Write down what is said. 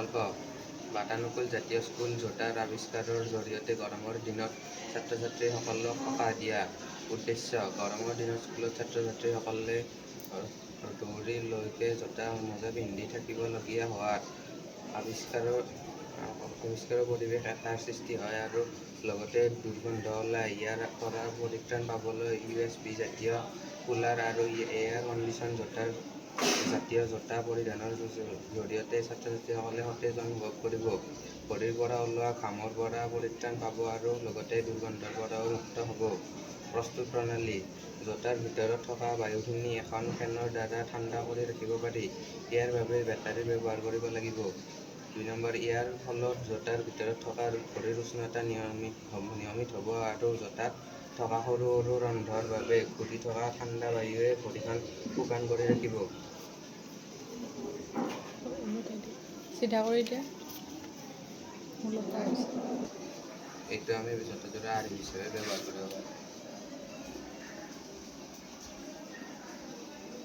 বিকল্প। বাতানুকূল জাতীয় স্কুল জোতাৰ আৱিষ্কাৰৰ জৰিয়তে গৰমৰ দিনত ছাত্ৰ-ছাত্ৰীসকলক সকাহ দিয়া। উদ্দেশ্য: গৰমৰ দিনত স্কুলত ছাত্ৰ-ছাত্ৰীসকলে দৌৰিলৈকে জোতা-মোজা পিন্ধি থাকিবলগীয়া হোৱাত আৱিষ্কাৰৰ পৰিৱেশ এটাৰ সৃষ্টি হয় আৰু লগতে দুৰ্গন্ধ ওলায়। ইয়াৰ পৰা পৰিত্ৰাণ পাবলৈ USB জাতীয় কুলাৰ আৰু এয়াৰ কণ্ডিশ্যন জাতীয় জোতা পৰিধানৰ জৰিয়তে ছাত্ৰ-ছাত্ৰীসকলে সতেজ অনুভৱ কৰিব, ভৰিৰ পৰা ওলোৱা ঘামৰ পৰা পৰিত্ৰাণ পাব আৰু লগতে দুৰ্গন্ধৰ পৰাও মুক্ত হ'ব। প্ৰস্তুত প্ৰণালী: জোতাৰ ভিতৰত থকা বায়ুখিনি এখন ফেনৰ দ্বাৰা ঠাণ্ডা কৰি ৰাখিব পাৰি। ইয়াৰ বাবে বেটাৰি ব্যৱহাৰ কৰিব লাগিব। ২ ইয়াৰ ফলত জোতাৰ ভিতৰত থকা ভৰিৰ উষ্ণতা নিয়মিত হ'ব আৰু জোতাত থকা সৰু সৰু ৰন্ধ্ৰৰ বাবে ঘূৰি থকা ঠাণ্ডা বায়ুৱে ভৰিখন শুকান কৰি ৰাখিব। চিধা কৰি দিয়া। এইটো আমি জোতাযোৰা আৰ্হি হিচাপে ব্যৱহাৰ কৰিব পাৰোঁ।